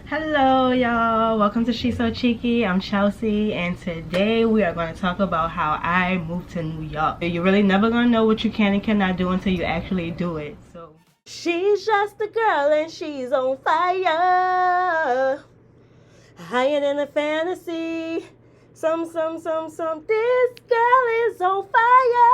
Hello y'all, welcome to She's So Cheeky. I'm Chelsea and today we are going to talk about how I moved to New York. You're really never going to know what you can and cannot do until you actually do it. So she's just a girl and she's on fire, higher than a fantasy. Some, this girl is on fire.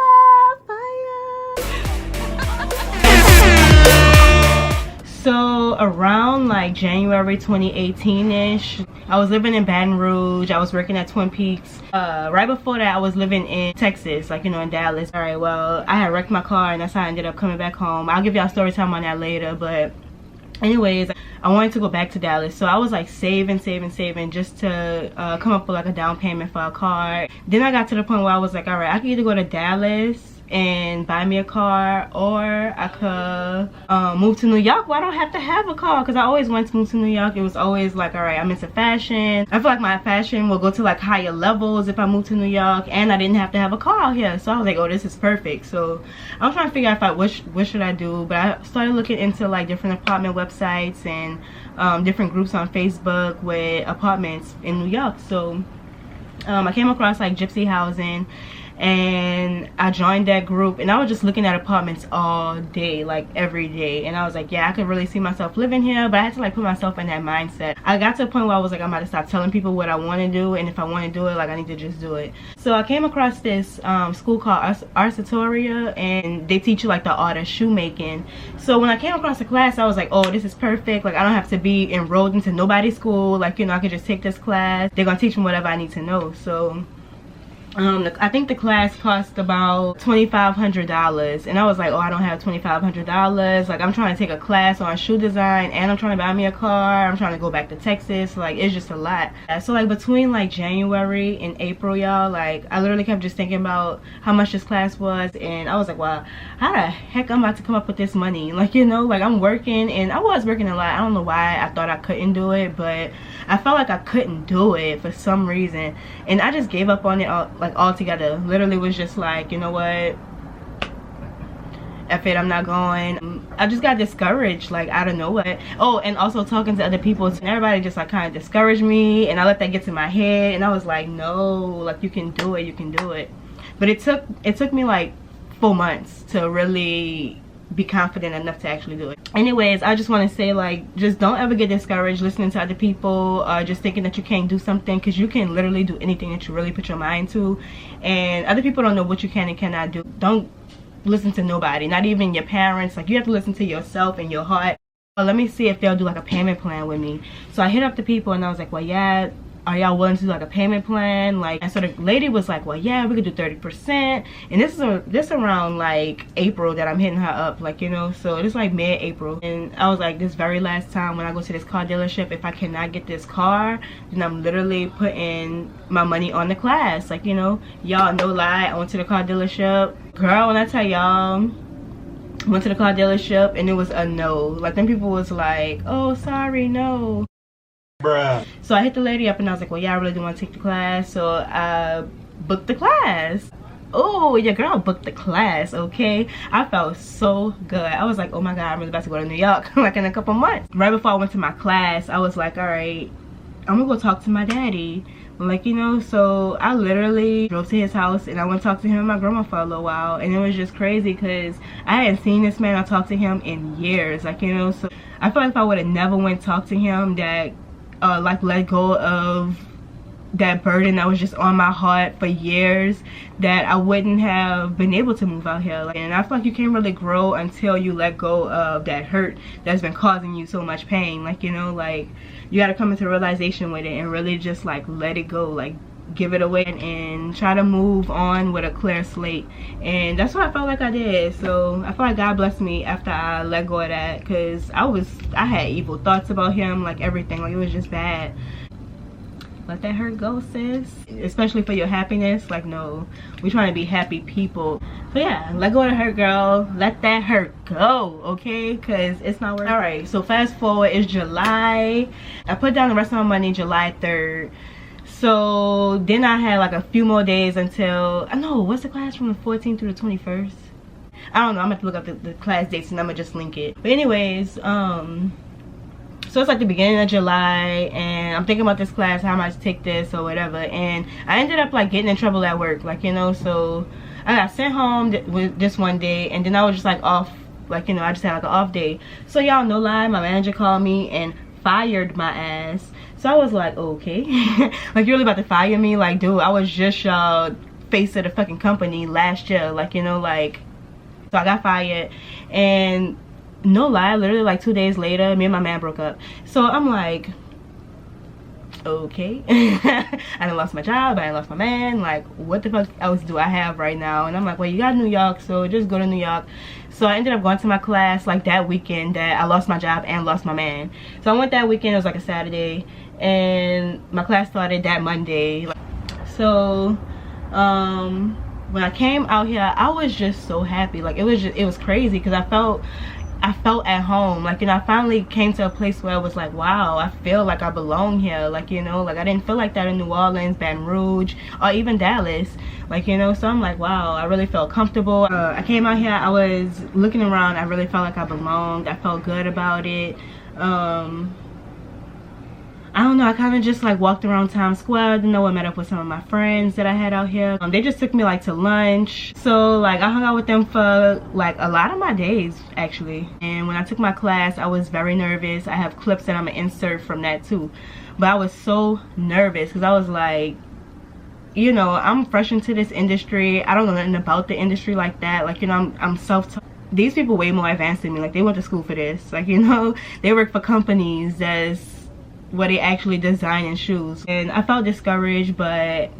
So around like January 2018-ish, I was living in Baton Rouge. I was working at Twin Peaks. Right before that, I was living in Texas, like, you know, in Dallas. All right, well, I had wrecked my car and that's how I ended up coming back home. I'll give y'all story time on that later, but anyways, I wanted to go back to Dallas. So I was like saving just to come up with like a down payment for a car. Then I got to the point where I was like, all right, I can either go to Dallas and buy me a car, or I could move to New York where I don't have to have a car, because I always wanted to move to New York. It was always like, all right, I'm into fashion. I feel like my fashion will go to like higher levels if I move to New York, and I didn't have to have a car here. So I was like, oh, this is perfect. So I was trying to figure out what should I do, but I started looking into like different apartment websites and different groups on Facebook with apartments in New York. So I came across like Gypsy Housing, and I joined that group, and I was just looking at apartments all day, like every day, and I was like, yeah, I could really see myself living here, but I had to like put myself in that mindset. I got to a point where I was like, I'm about to stop telling people what I want to do, and if I want to do it, like, I need to just do it. So I came across this school called Artsatoria, and they teach you like the art of shoemaking. So when I came across the class, I was like, oh, this is perfect. Like, I don't have to be enrolled into nobody's school. Like, you know, I could just take this class. They're gonna teach me whatever I need to know. So I think the class cost about $2,500, and I was like, oh, I don't have $2,500. Like, I'm trying to take a class on shoe design, and I'm trying to buy me a car. I'm trying to go back to Texas. Like, it's just a lot. So like between like January and April, y'all, like I literally kept just thinking about how much this class was, and I was like, wow, how the heck I'm about to come up with this money? Like, you know, like I'm working, and I was working a lot. I don't know why I thought I couldn't do it, but I felt like I couldn't do it for some reason, and I just gave up on it altogether. Literally was just like, you know what, F it, I'm not going. I just got discouraged like out of nowhere. Oh, and also talking to other people, and everybody just like kind of discouraged me, and I let that get to my head, and I was like, no, like, you can do it, you can do it. But it took me like 4 months to really be confident enough to actually do it. Anyways, I just want to say, like, just don't ever get discouraged listening to other people, just thinking that you can't do something, because you can literally do anything that you really put your mind to, and other people don't know what you can and cannot do. Don't listen to nobody, not even your parents. Like, you have to listen to yourself and your heart. But let me see if they'll do like a payment plan with me. So I hit up the people, and I was like, well, yeah, are y'all willing to do like a payment plan? Like, and so the lady was like, well, yeah, we could do 30%. And this around like April that I'm hitting her up, like, you know, so it's like mid-April. And I was like, this very last time when I go to this car dealership, if I cannot get this car, then I'm literally putting my money on the class. Like, you know, y'all, no lie, I went to the car dealership. Girl, when I tell y'all, went to the car dealership and it was a no. Like, them people was like, oh, sorry, no. Bruh. So I hit the lady up and I was like, well, yeah, I really do want to take the class. So I booked the class. Oh, your girl booked the class, okay? I felt so good. I was like, oh my God, I'm really about to go to New York like in a couple months. Right before I went to my class, I was like, all right, I'm gonna go talk to my daddy. Like, you know, so I literally drove to his house and I went to talk to him and my grandma for a little while. And it was just crazy because I hadn't seen this man or talked to him in years. Like, you know, so I feel like if I would have never went to talk to him, that like let go of that burden that was just on my heart for years, that I wouldn't have been able to move out here. Like, and I feel like you can't really grow until you let go of that hurt that's been causing you so much pain. Like, you know, like, you got to come into realization with it and really just like let it go, like give it away, and try to move on with a clear slate. And that's what I felt like I did. So I feel like God blessed me after I let go of that, because I had evil thoughts about him, like everything, like it was just bad. Let that hurt go, sis, especially for your happiness. Like, no, we're trying to be happy people. So yeah, let go of the hurt, girl. Let that hurt go, okay? Because it's not worth it. All right, so fast forward, it's July. I put down the rest of my money July 3rd. So then I had like a few more days until, I know, what's the class from the 14th through the 21st? I don't know, I'm gonna have to look up the class dates and I'm gonna just link it. But anyways, so So it's like the beginning of July, and I'm thinking about this class, how am I to take this or whatever, and I ended up like getting in trouble at work, like, you know. So I got sent home with this one day, and then I was just like off, like, you know, I just had like an off day. So y'all, no lie, my manager called me and fired my ass. So I was like, okay. Like, you're really about to fire me? Like, dude, I was just face of the fucking company last year, like, you know, like. So I got fired, and no lie, literally like 2 days later, me and my man broke up. So I'm like, okay. I done lost my job, I done lost my man, like, what the fuck else do I have right now? And I'm like, well, you got New York, so just go to New York. So I ended up going to my class like that weekend that I lost my job and lost my man. So I went that weekend, it was like a Saturday, and my class started that Monday. So when I came out here, I was just so happy. Like, it was crazy, because I felt at home. Like, you know, I finally came to a place where I was like, wow, I feel like I belong here. Like, you know, like I didn't feel like that in New Orleans, Baton Rouge, or even Dallas. Like, you know, so I'm like, wow, I really felt comfortable. I came out here, I was looking around, I really felt like I belonged. I felt good about it. I don't know, I kind of just like walked around Times Square. You know, I met up with some of my friends that I had out here. They just took me like to lunch. So like I hung out with them for like a lot of my days actually. And when I took my class, I was very nervous. I have clips that I'm gonna insert from that too. But I was so nervous because I was like, you know, I'm fresh into this industry. I don't know nothing about the industry like that. Like, you know, I'm self-taught. These people way more advanced than me. Like, they went to school for this. Like, you know, they work for companies that's where they actually designing shoes. And I felt discouraged, but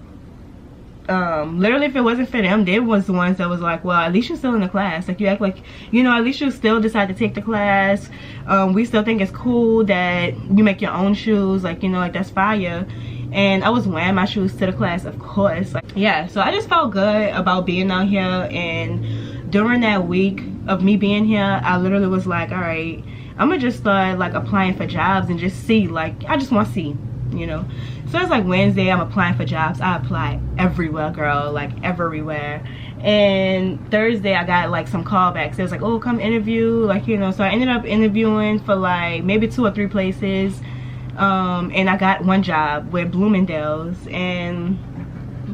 literally if it wasn't for them, they was the ones that was like, well, at least you're still in the class. Like, you act like, you know, at least you still decide to take the class. We still think it's cool that you make your own shoes. Like, you know, like, that's fire. And I was wearing my shoes to the class, of course. Like, yeah, so I just felt good about being out here. And during that week of me being here, I literally was like, all right, I'm gonna just start like applying for jobs and just see. Like, I just want to see, you know. So it's like Wednesday, I'm applying for jobs. I applied everywhere, girl, like everywhere. And Thursday I got like some callbacks. It was like, oh, come interview, like, you know. So I ended up interviewing for like maybe 2 or 3 places, and I got one job with Bloomingdale's. And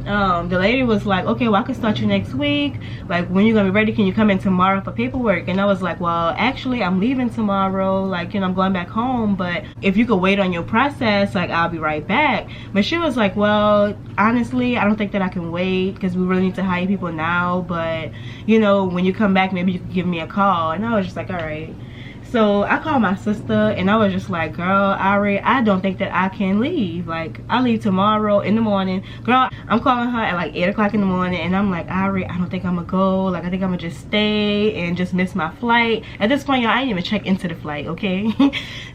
the lady was like, okay, well, I can start you next week. Like, when you gonna be ready? Can you come in tomorrow for paperwork? And I was like, well, actually, I'm leaving tomorrow. Like, you know, I'm going back home, but if you could wait on your process, like, I'll be right back. But she was like, well, honestly, I don't think that I can wait, because we really need to hire people now. But, you know, when you come back, maybe you could give me a call. And I was just like, all right. So I called my sister, and I was just like, girl, Ari, I don't think that I can leave. Like, I leave tomorrow in the morning. Girl, I'm calling her at like 8 o'clock in the morning, and I'm like, Ari, I don't think I'm gonna go. Like, I think I'm gonna just stay and just miss my flight. At this point, y'all, I didn't even check into the flight, okay?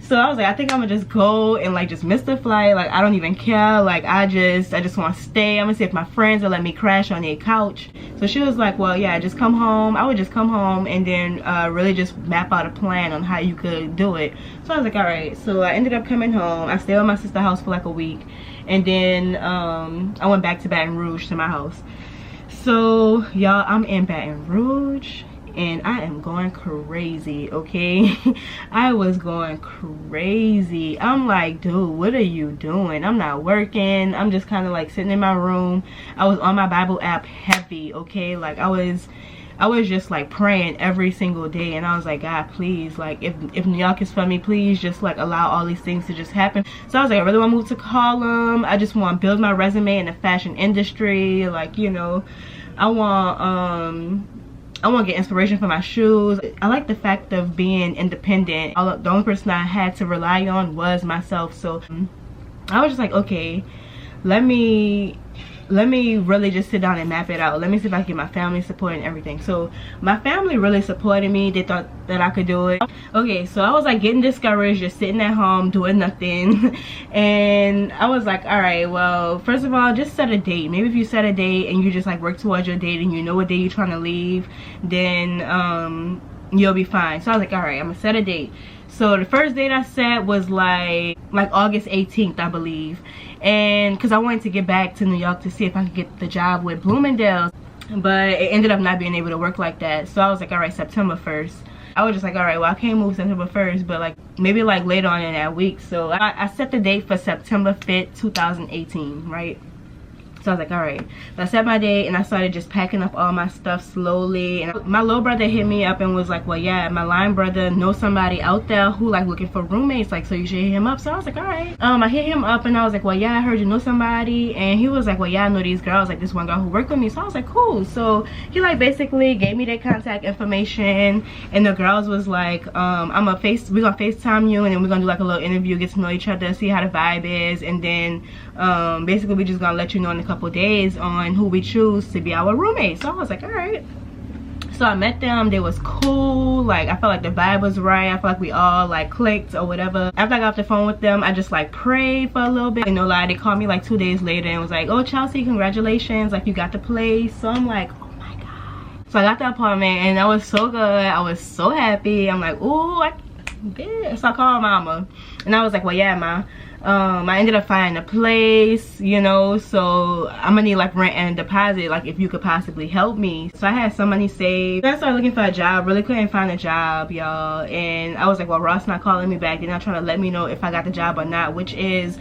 So I was like, I think I'm gonna just go and like just miss the flight. Like, I don't even care. Like, I just want to stay. I'm gonna see if my friends will let me crash on their couch. So she was like, well, yeah, just come home. I would just come home and then really just map out a plan on how you could do it. So I was like, all right. So I ended up coming home. I stayed at my sister's house for like a week, and then I went back to Baton Rouge to my house. So y'all, I'm in Baton Rouge, and I am going crazy, okay? I was going crazy. I'm like, dude, what are you doing? I'm not working. I'm just kind of like sitting in my room. I was on my Bible app heavy, okay? Like, I was just like praying every single day, and I was like, God, please, like, if New York is for me, please just like allow all these things to just happen. So I was like, I really want to move to Harlem. I just want to build my resume in the fashion industry. Like, you know, I want to get inspiration for my shoes. I like the fact of being independent. The only person I had to rely on was myself. So I was just like, okay, let me really just sit down and map it out. Let me see if I can get my family support and everything. So my family really supported me. They thought that I could do it. Okay, so I was like getting discouraged, just sitting at home doing nothing. And I was like, all right, well, first of all, just set a date. Maybe if you set a date and you just like work towards your date and you know what day you're trying to leave, then you'll be fine. So I was like, all right, I'm gonna set a date. So the first date I set was like August 18th, I believe. And because I wanted to get back to New York to see if I could get the job with Bloomingdale's, but it ended up not being able to work like that. So I was like, all right, September 1st. I was just like, all right, well, I can't move September 1st, but like maybe like later on in that week. So I set the date for September 5th, 2018, right? So I was like, all right. So I set my date and I started just packing up all my stuff slowly. And my little brother hit me up and was like, well, yeah, my line brother knows somebody out there who like looking for roommates, like, so you should hit him up. So I was like, all right. I hit him up and I was like, well, yeah, I heard you know somebody. And he was like, well, yeah, I know these girls, like this one girl who worked with me. So I was like, cool. So he like basically gave me their contact information, and the girls was like, we're gonna FaceTime you, and then we're gonna do like a little interview, get to know each other, see how the vibe is, and then basically we just gonna let you know in a couple days on who we choose to be our roommate. So I was like, all right. So I met them. They was cool. Like I felt like the vibe was right. I felt like we all like clicked or whatever. After I got off the phone with them, I just like prayed for a little bit. No lie, they called me like 2 days later and was like, oh, Chelsie, congratulations, like you got the place. So I'm like, oh my god. So I got the apartment and that was so good. I was so happy. I'm like, ooh, I did. So I called mama and I was like, well, yeah, ma, I ended up finding a place, you know, so I'm gonna need like rent and deposit, like if you could possibly help me. So I had some money saved. Then I started looking for a job. Really couldn't find a job, y'all, and I was like, well, Ross not calling me back. They're not trying to let me know if I got the job or not, which is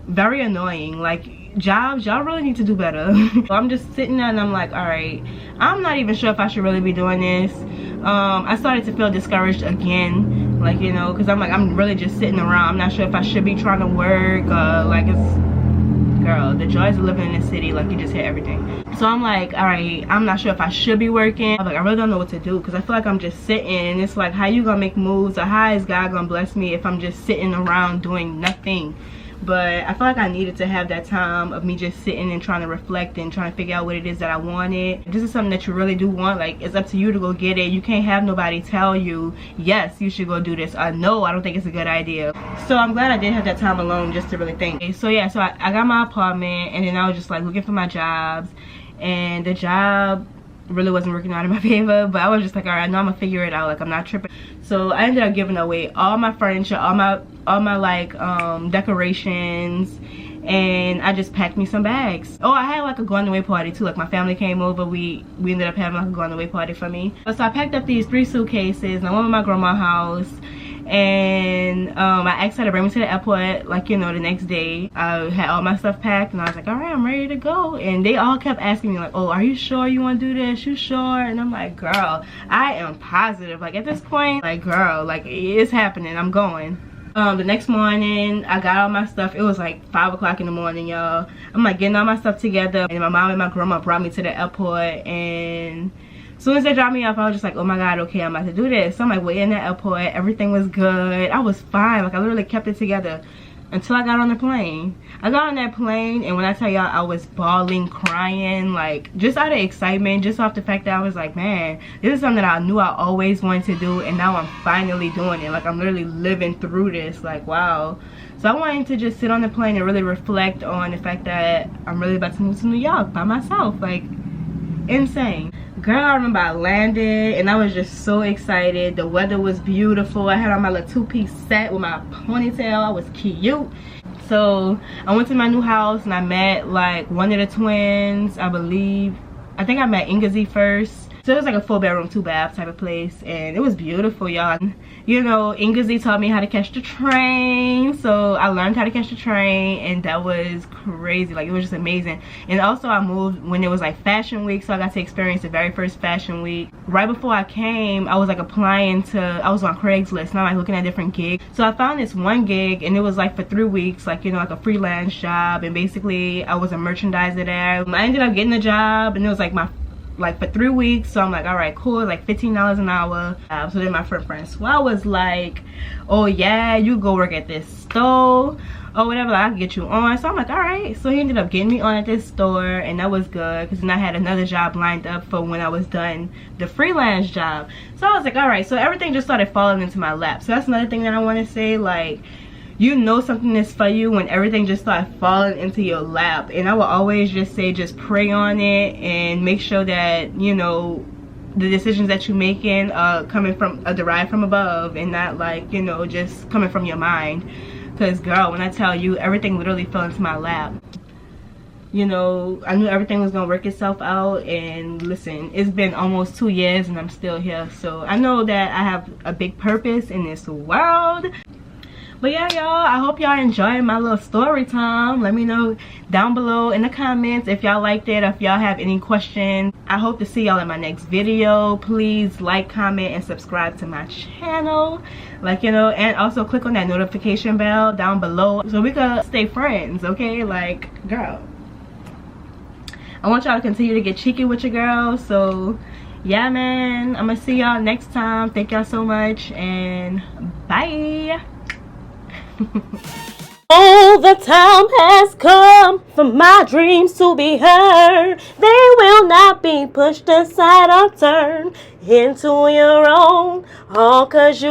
very annoying. Like jobs, y'all really need to do better. I'm just sitting there and I'm like, all right, I'm not even sure if I should really be doing this. I started to feel discouraged again, like, you know, because I'm really just sitting around. I'm not sure if I should be trying to work. Like, it's, girl, the joys of living in the city, like, you just hit everything. So I'm like, all right, I'm not sure if I should be working. I'm like, I really don't know what to do, because I feel like I'm just sitting, and it's like, how you gonna make moves, or how is God gonna bless me if I'm just sitting around doing nothing? But I feel like I needed to have that time of me just sitting and trying to reflect and trying to figure out what it is that I wanted. If this is something that you really do want, like, it's up to you to go get it. You can't have nobody tell you, yes, you should go do this, or no, I don't think it's a good idea. So I'm glad I did have that time alone just to really think. So yeah, so I got my apartment, and then I was just like looking for my jobs, and the job really wasn't working out in my favor, but I was just like, all right, I know I'm gonna figure it out, like I'm not tripping. So I ended up giving away all my furniture, all my like decorations, and I just packed me some bags. Oh, I had like a going away party too. Like my family came over, we ended up having like a going away party for me. So I packed up these 3 suitcases, and I went to my grandma's house, and I asked her to bring me to the airport, like, you know, the next day. I had all my stuff packed, and I was like, all right, I'm ready to go. And they all kept asking me like, oh, are you sure you want to do this? You sure? And I'm like, girl, I am positive. Like at this point, like, girl, like it's happening, I'm going. The next morning I got all my stuff. It was like 5 o'clock in the morning, y'all. I'm like getting all my stuff together, and my mom and my grandma brought me to the airport, and as soon as they dropped me off, I was just like, oh my god, okay, I'm about to do this. So I'm like waiting in the airport. Everything was good. I was fine. Like I literally kept it together until I got on the plane. I got on that plane, and when I tell y'all, I was bawling, crying, like just out of excitement, just off the fact that I was like, man, this is something that I knew I always wanted to do, and now I'm finally doing it. Like I'm literally living through this. Like, wow. So I wanted to just sit on the plane and really reflect on the fact that I'm really about to move to New York by myself. Like, insane. Girl, I remember I landed and I was just so excited. The weather was beautiful. I had on my little 2-piece set with my ponytail. I was cute. So I went to my new house and I met like one of the twins, I believe. I think I met Ingazi first. So it was like a 4-bedroom, 2-bath type of place, and it was beautiful, y'all. You know, Ingazi taught me how to catch the train, so I learned how to catch the train, and that was crazy. Like, it was just amazing. And also I moved when it was like fashion week, so I got to experience the very first fashion week. Right before I came, I was like applying to, I was on Craigslist, and I'm like looking at different gigs. So I found this one gig, and it was like for 3 weeks, like, you know, like a freelance job, and basically I was a merchandiser there. I ended up getting the job, and it was like for 3 weeks. So I'm like, all right, cool, like $15 an hour. So then my friend Francois was like, oh yeah, you go work at this store or whatever, like, I can get you on. So I'm like, all right. So he ended up getting me on at this store, and that was good, because then I had another job lined up for when I was done the freelance job. So I was like, all right. So everything just started falling into my lap. So that's another thing that I want to say, like, you know something is for you when everything just starts falling into your lap. And I will always just say, just pray on it and make sure that, you know, the decisions that you're making are coming from, derived from above, and not like, you know, just coming from your mind. Because girl, when I tell you, everything literally fell into my lap. you know, I knew everything was gonna work itself out. And listen, it's been almost 2 years and I'm still here. So I know that I have a big purpose in this world. But yeah, y'all, I hope y'all enjoying my little story time. Let me know down below in the comments if y'all liked it, or if y'all have any questions. I hope to see y'all in my next video. Please like, comment, and subscribe to my channel. Like, you know, and also click on that notification bell down below so we can stay friends, okay? Like, girl, I want y'all to continue to get cheeky with your girl. So yeah, man, I'm gonna see y'all next time. Thank y'all so much, and bye. Oh, the time has come for my dreams to be heard. They will not be pushed aside or turned into your own, all 'cause you